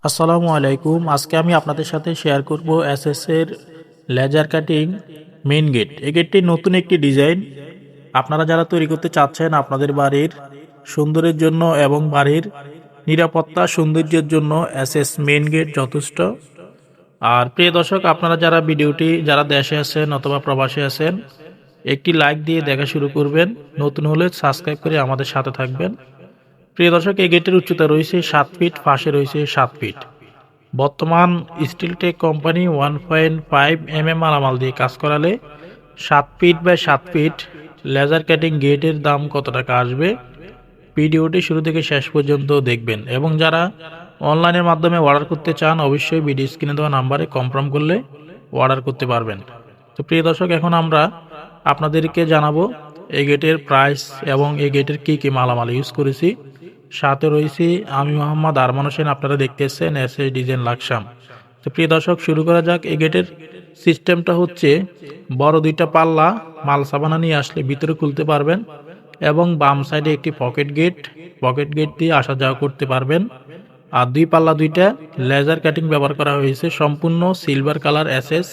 আসসালামু আলাইকুম। আজকে আমি আপনাদের সাথে শেয়ার করব এসএস এর লেজার কাটিং মেইন গেট। এই গেটটি নতুন একটি ডিজাইন। আপনারা যারা তৈরি করতে চাচ্ছেন আপনাদের বাড়ির সুন্দরের জন্য এবং বাড়ির নিরাপত্তা সৌন্দর্যের জন্য এসএস মেইন গেট যথেষ্ট। আর প্রিয় দর্শক, আপনারা যারা ভিডিওটি যারা দেশে আছেন অথবা প্রবাসে আছেন, একটি লাইক দিয়ে দেখা শুরু করবেন। নতুন হলে সাবস্ক্রাইব করে আমাদের সাথে থাকবেন। প্রিয় দর্শক, এই গেটের উচ্চতা রয়েছে 7 ফিট, পাশে রয়েছে 7 ফিট। বর্তমান স্টিলটেক কোম্পানি 1.5 মালামাল দিয়ে কাজ করালে 7 feet by 7 feet laser cutting গেটের দাম কত টাকা আসবে, ভিডিওটি শুরু থেকে শেষ পর্যন্ত দেখবেন। এবং যারা অনলাইনের মাধ্যমে অর্ডার করতে চান অবশ্যই ভিডিও স্ক্রিনে দেওয়া নাম্বারে কনফার্ম করলে অর্ডার করতে পারবেন। তো প্রিয় দর্শক, এখন আমরা আপনাদেরকে জানাবো এই গেটের প্রাইস এবং এই গেটের কী কী মালামাল ইউজ করেছি। সাথে রয়েছি আমি মোহাম্মদ আরমান হোসেন, আপনারা দেখতেছেন এসএস ডিজাইন লাকসাম। তো প্রিয় দর্শক, শুরু করা যাক। এই গেটের সিস্টেমটা হচ্ছে বড় দুইটা পাল্লা মাল সাবানা নিয়ে আসলে ভিতরে খুলতে পারবেন এবং বাম সাইডে একটি পকেট গেট দিয়ে আসা যাওয়া করতে পারবেন। আর দুই পাল্লা দুইটা লেজার কাটিং ব্যবহার করা হয়েছে, সম্পূর্ণ সিলভার কালার এসএস।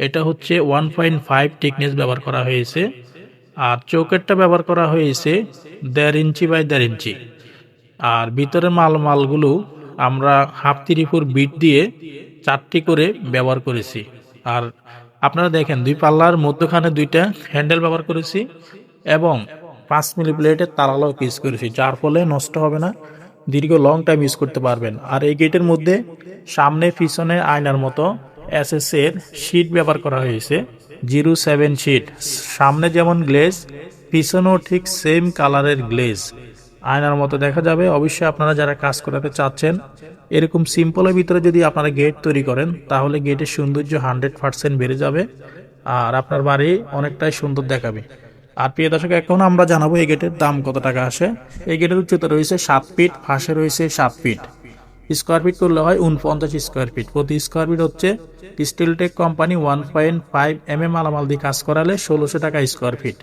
এটা হচ্ছে 1.5 টিকনেস ব্যবহার করা হয়েছে। আর চৌকাটটা ব্যবহার করা হয়েছে 1.5 ইঞ্চি বাই 1.5 ইঞ্চি। আর ভিতরের মালগুলো আমরা হাফ 3/4 বিট দিয়ে 4টি করে ব্যবহার করেছি। আর আপনারা দেখেন দুই পাল্লার মধ্যখানে দুইটা হ্যান্ডেল ব্যবহার করেছি এবং 5 মিলি প্লেটের তারালক ইউজ করেছি, যার ফলে নষ্ট হবে না, দীর্ঘ লং টাইম ইউজ করতে পারবেন। আর এই গেটের মধ্যে সামনে পিছনে আয়নার মতো এসএস এর শীট ব্যবহার করা হয়েছে, 07 শীট। সামনে যেমন গ্লেজ, পিছনেও ঠিক সেম কালারের গ্লেজ, আয়নার মতো দেখা যাবে। অবশ্যই আপনারা যারা কাজ করাতে চাচ্ছেন এরকম সিম্পলের ভিতরে যদি আপনারা গেট তৈরি করেন তাহলে গেটের সৌন্দর্য 100% বেড়ে যাবে আর আপনার বাড়ি অনেকটাই সুন্দর দেখাবে। আর প্রিয় দর্শক, এখন আমরা জানাবো এই গেটের দাম কত টাকা আসে। এই গেটের উচ্চতা রয়েছে 7 ফিট, পাশে রয়েছে 7 ফিট। স্কোয়ার ফিট করলে হয় 49 স্কোয়ার ফিট। প্রতি স্কোয়ার ফিট হচ্ছে স্টিলটেক কোম্পানি 1.5 মালামাল দিয়ে কাজ করালে 1600 টাকা স্কোয়ার ফিট।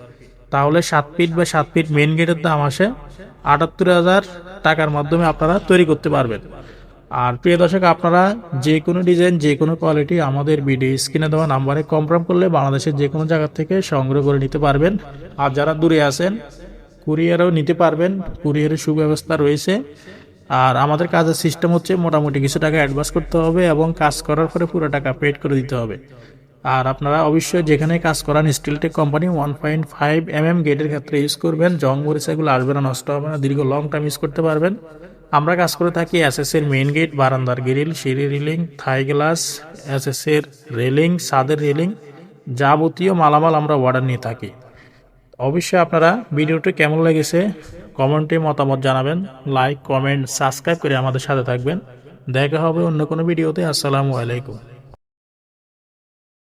তাহলে 7 ফিট বা 7 ফিট মেন গেটের দাম আসে 78,000 টাকার মাধ্যমে আপনারা তৈরি করতে পারবেন। আর প্রিয় দর্শক, আপনারা যে কোনো ডিজাইন যে কোনো কোয়ালিটি আমাদের ভিডিও স্ক্রিনে দেওয়া নাম্বারে কনফার্ম করলে বাংলাদেশের যে কোনো জায়গা থেকে সংগ্রহ করে নিতে পারবেন। আর যারা দূরে আছেন কুরিয়ারও নিতে পারবেন, কুরিয়ারের সুব্যবস্থা রয়েছে। আর আমাদের কাজের সিস্টেম হচ্ছে মোটামুটি কিছু টাকা অ্যাডভান্স করতে হবে এবং কাজ করার পরে পুরো টাকা পেড করে দিতে হবে। আর আপনারা অবশ্যই যেখানে কাজ করান স্টিলটেক কোম্পানি 1.5 গেটের ক্ষেত্রে ইউজ করবেন। জং মরিচাগুলো আসবে না, নষ্ট হবে না, দীর্ঘ লং টাইম ইউজ করতে পারবেন। আমরা কাজ করে থাকি এসএস এর মেইন গেট, বারান্দার গ্রিল, সিঁড়ি রিলিং, থাই গ্লাস, এসএস এর রেলিং, ছাদের রেলিং, যাবতীয় মালামাল আমরা অর্ডার নিয়ে থাকি। অবশ্যই আপনারা ভিডিওটি কেমন লেগেছে কমেন্টে মতামত জানাবেন। লাইক, কমেন্ট, সাবস্ক্রাইব করে আমাদের সাথে থাকবেন। দেখা হবে অন্য কোনো ভিডিওতে। আসসালামু আলাইকুম।